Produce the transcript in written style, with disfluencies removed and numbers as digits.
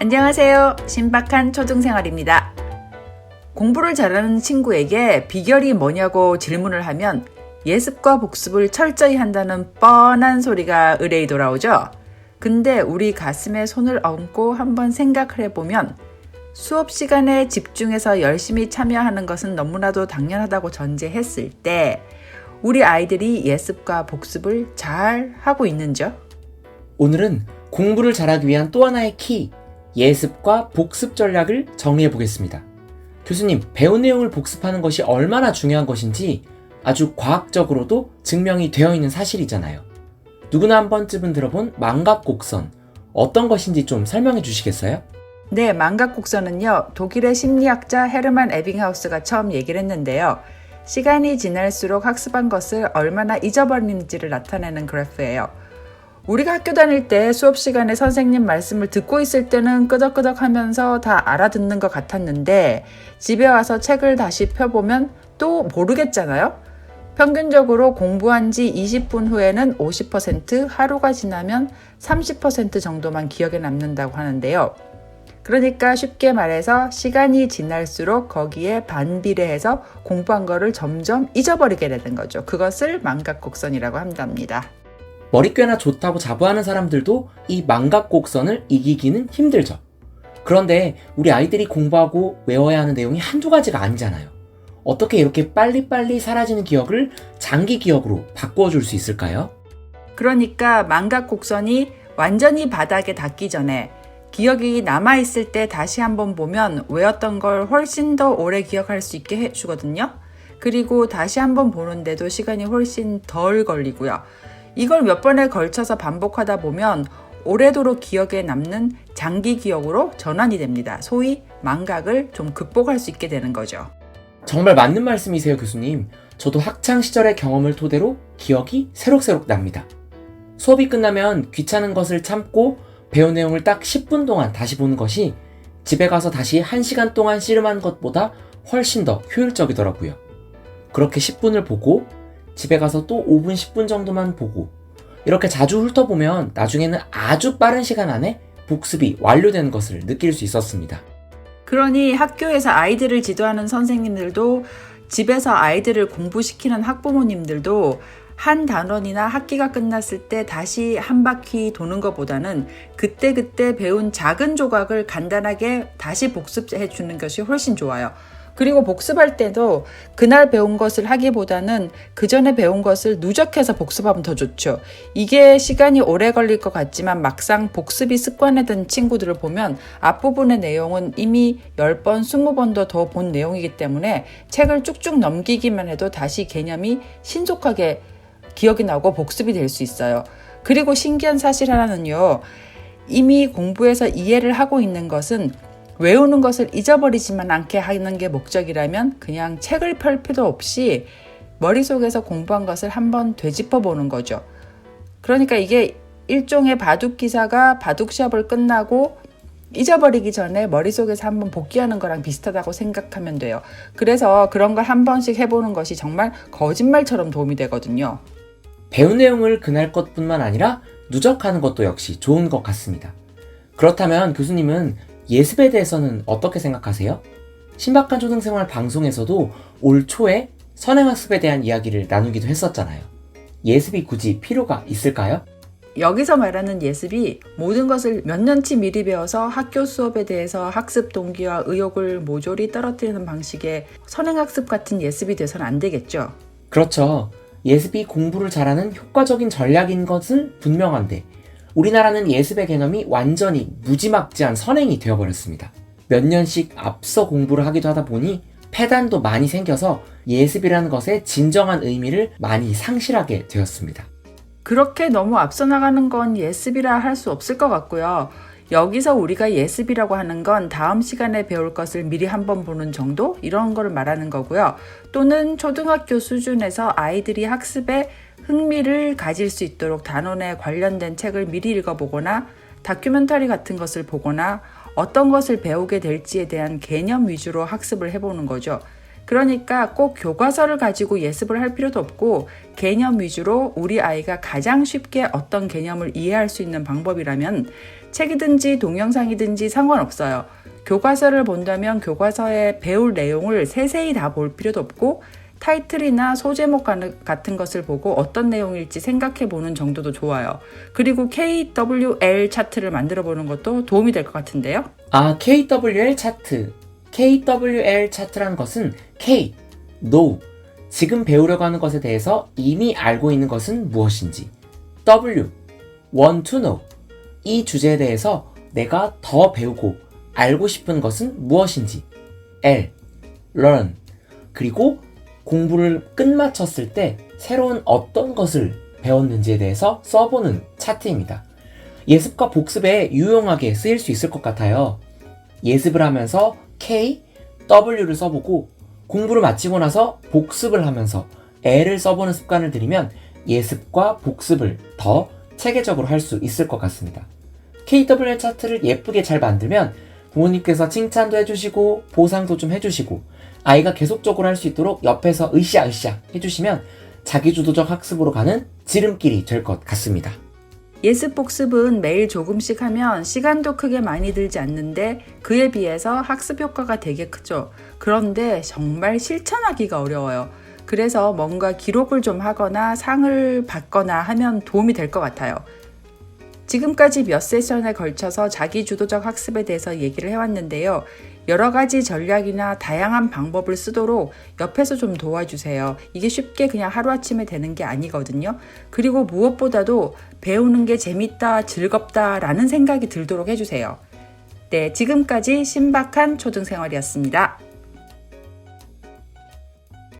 안녕하세요. 신박한 초등생활입니다. 공부를 잘하는 친구에게 비결이 뭐냐고 질문을 하면 예습과 복습을 철저히 한다는 뻔한 소리가 의뢰이 돌아오죠. 근데 우리 가슴에 손을 얹고 한번 생각을 해보면 수업 시간에 집중해서 열심히 참여하는 것은 너무나도 당연하다고 전제했을 때 우리 아이들이 예습과 복습을 잘 하고 있는지요? 오늘은 공부를 잘하기 위한 또 하나의 키, 예습과 복습 전략을 정리해 보겠습니다. 교수님, 배운 내용을 복습하는 것이 얼마나 중요한 것인지 아주 과학적으로도 증명이 되어 있는 사실이잖아요. 누구나 한 번쯤은 들어본 망각곡선, 어떤 것인지 좀 설명해 주시겠어요? 네, 망각곡선은요, 독일의 심리학자 헤르만 에빙하우스가 처음 얘기를 했는데요. 시간이 지날수록 학습한 것을 얼마나 잊어버리는지를 나타내는 그래프예요. 우리가 학교 다닐 때 수업 시간에 선생님 말씀을 듣고 있을 때는 끄덕끄덕 하면서 다 알아듣는 것 같았는데 집에 와서 책을 다시 펴보면 또 모르겠잖아요? 평균적으로 공부한 지 20분 후에는 50%, 하루가 지나면 30% 정도만 기억에 남는다고 하는데요. 그러니까 쉽게 말해서 시간이 지날수록 거기에 반비례해서 공부한 거를 점점 잊어버리게 되는 거죠. 그것을 망각곡선이라고 한답니다. 머리꽤나 좋다고 자부하는 사람들도 이 망각곡선을 이기기는 힘들죠. 그런데 우리 아이들이 공부하고 외워야 하는 내용이 한두 가지가 아니잖아요. 어떻게 이렇게 빨리빨리 사라지는 기억을 장기 기억으로 바꿔줄 수 있을까요? 그러니까 망각곡선이 완전히 바닥에 닿기 전에 기억이 남아있을 때 다시 한번 보면 외웠던 걸 훨씬 더 오래 기억할 수 있게 해주거든요. 그리고 다시 한번 보는데도 시간이 훨씬 덜 걸리고요. 이걸 몇 번에 걸쳐서 반복하다 보면 오래도록 기억에 남는 장기 기억으로 전환이 됩니다. 소위 망각을 좀 극복할 수 있게 되는 거죠. 정말 맞는 말씀이세요, 교수님. 저도 학창시절의 경험을 토대로 기억이 새록새록 납니다. 수업이 끝나면 귀찮은 것을 참고 배운 내용을 딱 10분 동안 다시 보는 것이 집에 가서 다시 1시간 동안 씨름한 것보다 훨씬 더 효율적이더라고요. 그렇게 10분을 보고 집에 가서 또 5분, 10분 정도만 보고 이렇게 자주 훑어보면 나중에는 아주 빠른 시간 안에 복습이 완료되는 것을 느낄 수 있었습니다. 그러니 학교에서 아이들을 지도하는 선생님들도 집에서 아이들을 공부시키는 학부모님들도 한 단원이나 학기가 끝났을 때 다시 한 바퀴 도는 것보다는 그때그때 배운 작은 조각을 간단하게 다시 복습해 주는 것이 훨씬 좋아요. 그리고 복습할 때도 그날 배운 것을 하기보다는 그 전에 배운 것을 누적해서 복습하면 더 좋죠. 이게 시간이 오래 걸릴 것 같지만 막상 복습이 습관이 된 친구들을 보면 앞부분의 내용은 이미 10번, 20번도 더 본 내용이기 때문에 책을 쭉쭉 넘기기만 해도 다시 개념이 신속하게 기억이 나고 복습이 될 수 있어요. 그리고 신기한 사실 하나는요. 이미 공부해서 이해를 하고 있는 것은 외우는 것을 잊어버리지만 않게 하는 게 목적이라면 그냥 책을 펼 필요 없이 머릿속에서 공부한 것을 한번 되짚어 보는 거죠. 그러니까 이게 일종의 바둑 기사가 바둑 시합을 끝나고 잊어버리기 전에 머릿속에서 한번 복귀하는 거랑 비슷하다고 생각하면 돼요. 그래서 그런 걸 한 번씩 해보는 것이 정말 거짓말처럼 도움이 되거든요. 배운 내용을 그날 것뿐만 아니라 누적하는 것도 역시 좋은 것 같습니다. 그렇다면 교수님은 예습에 대해서는 어떻게 생각하세요? 신박한 초등생활 방송에서도 올 초에 선행학습에 대한 이야기를 나누기도 했었잖아요. 예습이 굳이 필요가 있을까요? 여기서 말하는 예습이 모든 것을 몇 년치 미리 배워서 학교 수업에 대해서 학습 동기와 의욕을 모조리 떨어뜨리는 방식의 선행학습 같은 예습이 돼서는 안 되겠죠. 그렇죠. 예습이 공부를 잘하는 효과적인 전략인 것은 분명한데 우리나라는 예습의 개념이 완전히 무지막지한 선행이 되어버렸습니다. 몇 년씩 앞서 공부를 하기도 하다 보니 패단도 많이 생겨서 예습이라는 것의 진정한 의미를 많이 상실하게 되었습니다. 그렇게 너무 앞서 나가는 건 예습이라 할 수 없을 것 같고요. 여기서 우리가 예습이라고 하는 건 다음 시간에 배울 것을 미리 한번 보는 정도? 이런 걸 말하는 거고요. 또는 초등학교 수준에서 아이들이 학습에 흥미를 가질 수 있도록 단원에 관련된 책을 미리 읽어보거나 다큐멘터리 같은 것을 보거나 어떤 것을 배우게 될지에 대한 개념 위주로 학습을 해보는 거죠. 그러니까 꼭 교과서를 가지고 예습을 할 필요도 없고 개념 위주로 우리 아이가 가장 쉽게 어떤 개념을 이해할 수 있는 방법이라면 책이든지 동영상이든지 상관없어요. 교과서를 본다면 교과서에 배울 내용을 세세히 다 볼 필요도 없고 타이틀이나 소제목 같은 것을 보고 어떤 내용일지 생각해 보는 정도도 좋아요. 그리고 KWL 차트를 만들어 보는 것도 도움이 될 것 같은데요. KWL 차트. KWL 차트라는 것은 K, know, 지금 배우려고 하는 것에 대해서 이미 알고 있는 것은 무엇인지, W, want to know, 이 주제에 대해서 내가 더 배우고 알고 싶은 것은 무엇인지, L, learn, 그리고 공부를 끝마쳤을 때 새로운 어떤 것을 배웠는지에 대해서 써보는 차트입니다. 예습과 복습에 유용하게 쓰일 수 있을 것 같아요. 예습을 하면서 K, W를 써보고 공부를 마치고 나서 복습을 하면서 L을 써보는 습관을 들이면 예습과 복습을 더 체계적으로 할 수 있을 것 같습니다. KWL 차트를 예쁘게 잘 만들면 부모님께서 칭찬도 해주시고 보상도 좀 해주시고 아이가 계속적으로 할 수 있도록 옆에서 으쌰으쌰 해주시면 자기주도적 학습으로 가는 지름길이 될 것 같습니다. 예습 복습은 매일 조금씩 하면 시간도 크게 많이 들지 않는데 그에 비해서 학습 효과가 되게 크죠. 그런데 정말 실천하기가 어려워요. 그래서 뭔가 기록을 좀 하거나 상을 받거나 하면 도움이 될 것 같아요. 지금까지 몇 세션에 걸쳐서 자기주도적 학습에 대해서 얘기를 해왔는데요. 여러 가지 전략이나 다양한 방법을 쓰도록 옆에서 좀 도와주세요. 이게 쉽게 그냥 하루아침에 되는 게 아니거든요. 그리고 무엇보다도 배우는 게 재밌다, 즐겁다 라는 생각이 들도록 해주세요. 네, 지금까지 신박한 초등생활이었습니다.